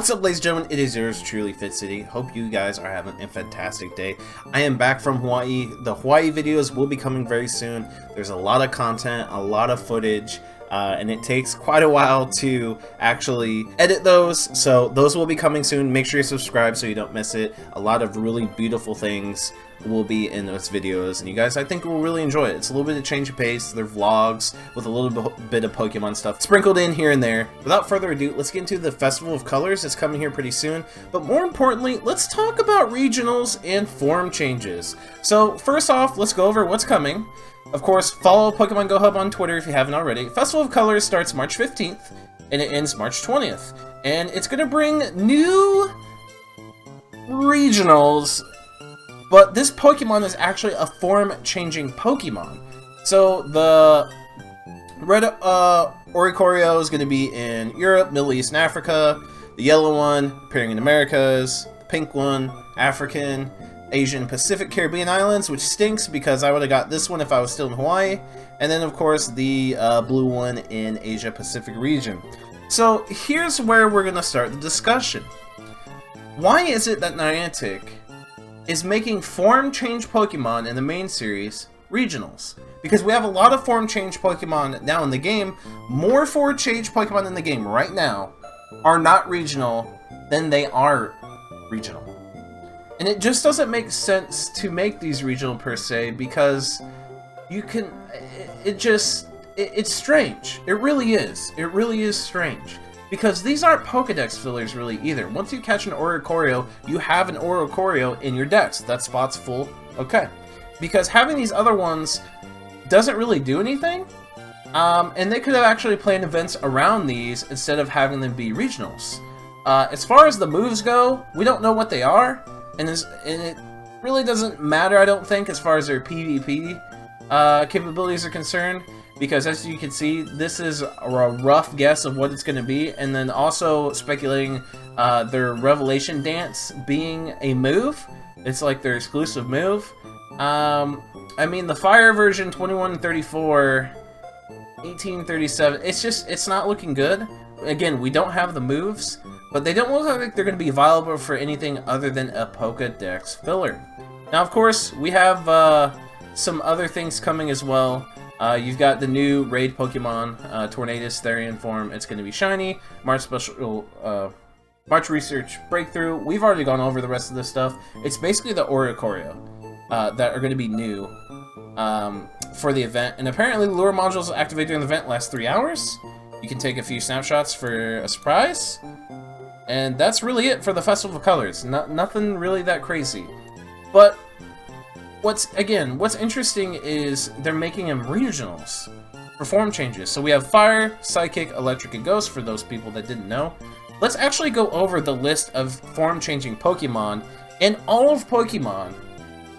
What's up, ladies and gentlemen? It is yours truly, Fitz. Hope you guys are having a fantastic day. I am back from Hawaii. The Hawaii videos will be coming very soon. There's a lot of content, a lot of footage, and it takes quite a while to actually edit those. So those will be coming soon. Make sure you subscribe so you don't miss it. A lot of really beautiful things will be in those videos, and you guys, I think, will really enjoy it. It's a little bit of change of pace. They're vlogs with a little bit of Pokemon stuff sprinkled in here and there. Without further ado, let's get into the Festival of Colors. It's coming here pretty soon, but more importantly, let's talk about regionals and form changes. So first off, let's go over what's coming. Of course, follow Pokemon Go Hub on Twitter if you haven't already. Festival of Colors starts March 15th and it ends March 20th, and it's gonna bring new regionals. But this Pokemon is actually a form-changing Pokemon. So the red Oricorio is going to be in Europe, Middle East, and Africa. The yellow one appearing in Americas. The pink one, African, Asian, Pacific, Caribbean Islands, which stinks because I would have got this one if I was still in Hawaii. And then, of course, the blue one in Asia Pacific region. So here's where we're going to start the discussion. Why is it that Niantic is making form change Pokemon in the main series regionals? Because we have a lot of form change Pokemon now in the game. More form change Pokemon in the game right now are not regional than they are regional. And it just doesn't make sense to make these regional per se, because you can, it's strange. It really is. It really is strange. Because these aren't Pokedex fillers really either. Once you catch an Oricorio, you have an Oricorio in your dex. That spot's full. Okay. Because having these other ones doesn't really do anything. And they could have actually planned events around these instead of having them be regionals. As far as the moves go, we don't know what they are. And it really doesn't matter, I don't think, as far as their PvP capabilities are concerned. Because as you can see, this is a rough guess of what it's going to be, and then also speculating their Revelation Dance being a move. It's like their exclusive move. I mean, the Fire version 2134, 1837, it's not looking good. Again, we don't have the moves, but they don't look like they're going to be viable for anything other than a Pokedex filler. Now, of course, we have some other things coming as well. You've got the new raid Pokemon, Tornadus Therian form. It's going to be shiny. March special, March research breakthrough. We've already gone over the rest of this stuff. It's basically the Oricorio that are going to be new for the event. And apparently, lure modules activate during the event last 3 hours. You can take a few snapshots for a surprise, and that's really it for the Festival of Colors. Nothing really that crazy, but what's interesting is they're making them regionals for form changes. So we have Fire, Psychic, Electric, and Ghost for those people that didn't know. Let's actually go over the list of form-changing Pokemon in all of Pokemon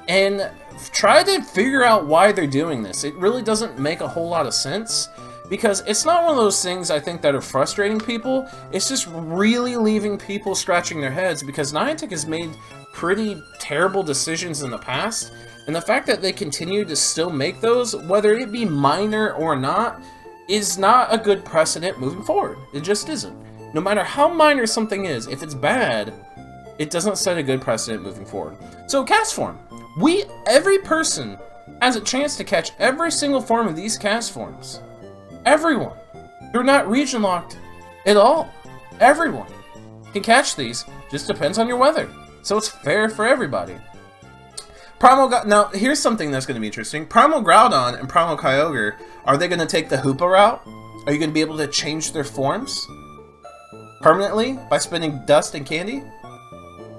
and try to figure out why they're doing this. It really doesn't make a whole lot of sense, because it's not one of those things, I think, that are frustrating people. It's just really leaving people scratching their heads, because Niantic has made pretty terrible decisions in the past. And the fact that they continue to still make those, whether it be minor or not, is not a good precedent moving forward. It just isn't. No matter how minor something is, if it's bad, it doesn't set a good precedent moving forward. So, cast form. Every person has a chance to catch every single form of these cast forms. Everyone. They're not region locked at all. Everyone can catch these. Just depends on your weather. So it's fair for everybody. Now, here's something that's going to be interesting. Primal Groudon and Primal Kyogre, are they going to take the Hoopa route? Are you going to be able to change their forms permanently by spending dust and candy?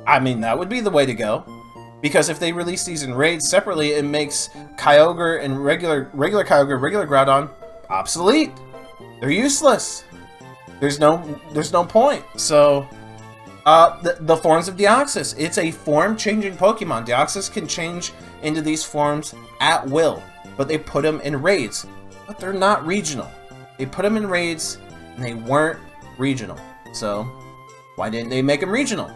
I mean, that would be the way to go. Because if they release these in raids separately, it makes Kyogre and regular Kyogre, regular Groudon obsolete. They're useless. There's no point. So the forms of Deoxys. It's a form-changing Pokemon. Deoxys can change into these forms at will, but they put them in raids. But they're not regional. They put them in raids, and they weren't regional. So why didn't they make them regional?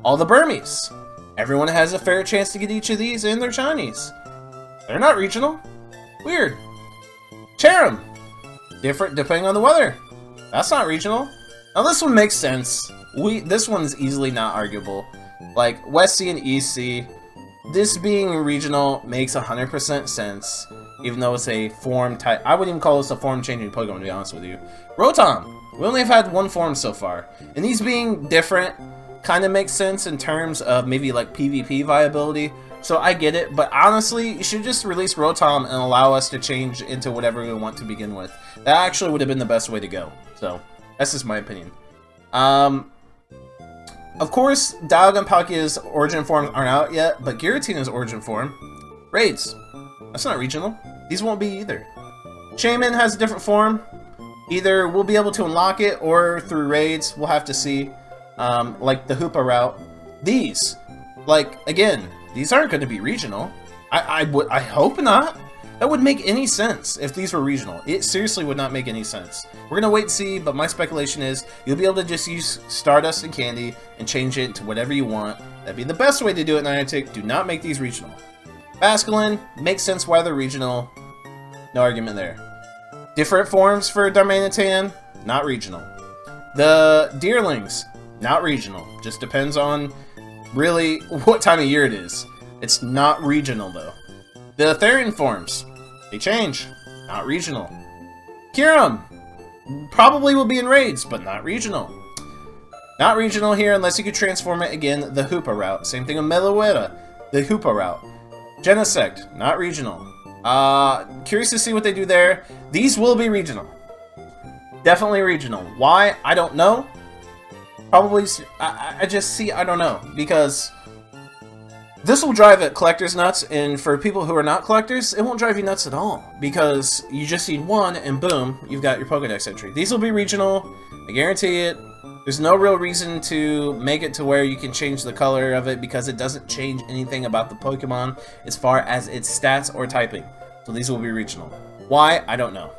All the Burmese. Everyone has a fair chance to get each of these in their shinies. They're not regional. Weird. Cherim. Different depending on the weather. That's not regional. Now this one makes sense. This one's easily not arguable. Like, West Sea and East Sea, this being regional makes 100% sense, even though it's a form type. I wouldn't even call this a form-changing Pokemon, to be honest with you. Rotom! We only have had one form so far, and these being different kind of makes sense in terms of maybe, like, PvP viability, so I get it, but honestly, you should just release Rotom and allow us to change into whatever we want to begin with. That actually would have been the best way to go, so that's just my opinion. Of course, Dialga and Palkia's origin forms aren't out yet, but Giratina's origin form, raids. That's not regional. These won't be either. Shaman has a different form. Either we'll be able to unlock it, or through raids, we'll have to see. Like the Hoopa route. These, like, again, these aren't going to be regional. I hope not. That would make any sense if these were regional. It seriously would not make any sense. We're gonna wait and see, but my speculation is you'll be able to just use Stardust and Candy and change it to whatever you want. That'd be the best way to do it, Niantic. Do not make these regional. Basculin, makes sense why they're regional. No argument there. Different forms for Darmanitan, not regional. The Deerlings, not regional. Just depends on really what time of year it is. It's not regional though. The Therian forms, they change, not regional. Kyurem, probably will be in raids, but not regional. Not regional here unless you could transform it again, the Hoopa route. Same thing with Meloetta, the Hoopa route. Genesect, not regional. Curious to see what they do there. These will be regional. Definitely regional. Why? I don't know. Probably, I just see, I don't know, because this will drive it collectors nuts, and for people who are not collectors, it won't drive you nuts at all, because you just need one, and boom, you've got your Pokedex entry. These will be regional, I guarantee it. There's no real reason to make it to where you can change the color of it, because it doesn't change anything about the Pokemon as far as its stats or typing. So these will be regional. Why? I don't know.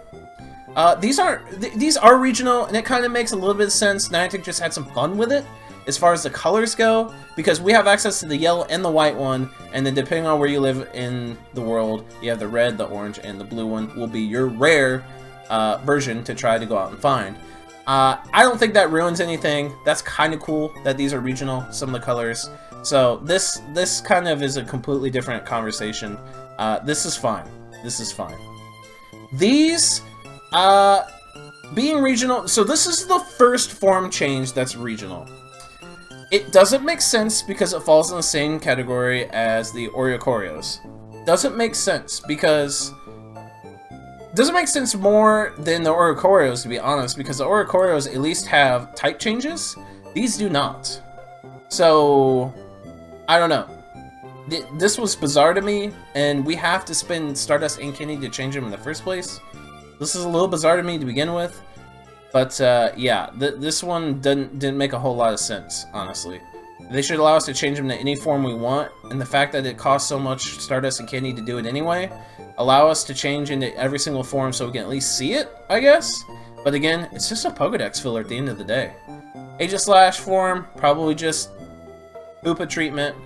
These are regional, and it kind of makes a little bit of sense. Niantic just had some fun with it as far as the colors go, because we have access to the yellow and the white one, and then depending on where you live in the world, you have the red, the orange, and the blue one will be your rare version to try to go out and find. I don't think that ruins anything. That's kind of cool that these are regional, some of the colors. So this kind of is a completely different conversation. This is fine. This is fine. These, being regional, so this is the first form change that's regional. It doesn't make sense because it falls in the same category as the Oricoreos. Doesn't make sense because... Doesn't make sense more than the Oricoreos, to be honest, because the Oricoreos at least have type changes. These do not. So, I don't know. This was bizarre to me, and we have to spend Stardust and Candy to change them in the first place. This is a little bizarre to me to begin with. But, yeah, this one didn't make a whole lot of sense, honestly. They should allow us to change them to any form we want, and the fact that it costs so much Stardust and Candy to do it anyway, allow us to change into every single form so we can at least see it, I guess? But again, it's just a Pokedex filler at the end of the day. Aegislash form, probably just Hoopa treatment.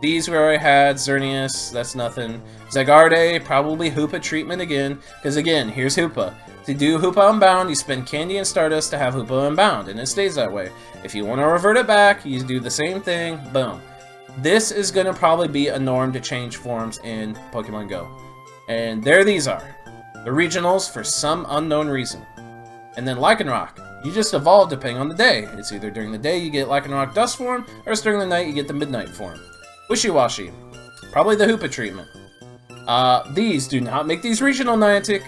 These we already had, Xerneas, that's nothing. Zygarde, probably Hoopa treatment again, because again, here's Hoopa. To do Hoopa Unbound, you spend Candy and Stardust to have Hoopa Unbound, and it stays that way. If you want to revert it back, you do the same thing, boom. This is going to probably be a norm to change forms in Pokemon Go. And there these are. The regionals for some unknown reason. And then Lycanroc, you just evolve depending on the day. It's either during the day you get Lycanroc Dust form, or it's during the night you get the Midnight form. Wishy-Washy, probably the Hoopa treatment. These, do not make these regional, Niantic.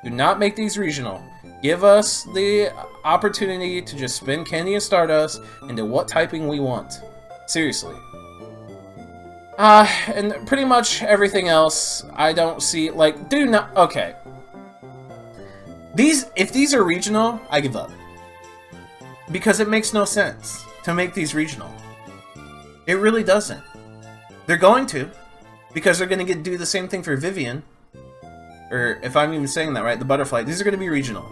Do not make these regional. Give us the opportunity to just spin Candy and Stardust into what typing we want. Seriously. And pretty much everything else, I don't see, like, do not, okay. If these are regional, I give up. Because it makes no sense to make these regional. It really doesn't. They're going to, because they're going to do the same thing for Vivian. Or, if I'm even saying that right, the Butterfly. These are going to be regional.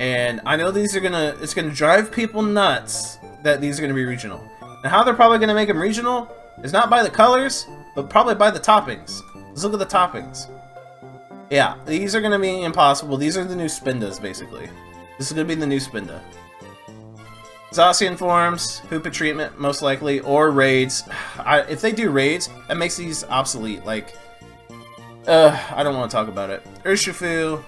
And I know these are going to, it's going to drive people nuts that these are going to be regional. And how they're probably going to make them regional is not by the colors, but probably by the toppings. Let's look at the toppings. Yeah, these are going to be impossible. These are the new Spindas, basically. This is going to be the new Spinda. Zacian forms, Hoopa treatment, most likely, or raids. If they do raids, that makes these obsolete. Like, I don't want to talk about it. Urshifu.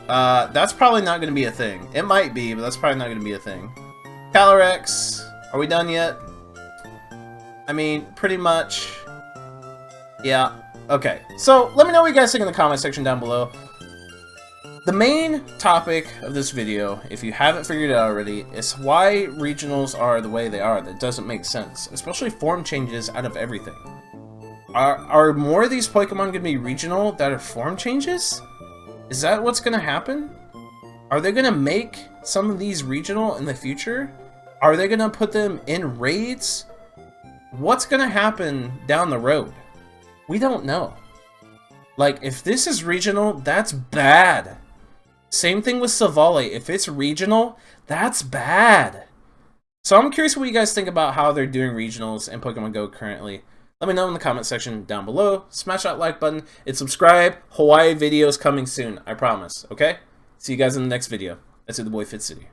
That's probably not going to be a thing. It might be, but that's probably not going to be a thing. Calyrex. Are we done yet? I mean, pretty much. Yeah. Okay. So, let me know what you guys think in the comment section down below. The main topic of this video, if you haven't figured it out already, is why regionals are the way they are. That doesn't make sense. Especially form changes out of everything. Are more of these Pokemon going to be regional that are form changes? Is that what's going to happen? Are they going to make some of these regional in the future? Are they going to put them in raids? What's going to happen down the road? We don't know. Like, if this is regional, that's bad. Same thing with Savali. If it's regional, that's bad. So I'm curious what you guys think about how they're doing regionals in Pokemon Go currently. Let me know in the comment section down below. Smash that like button and subscribe. Hawaii videos coming soon, I promise. Okay? See you guys in the next video. That's the boy Fitz City.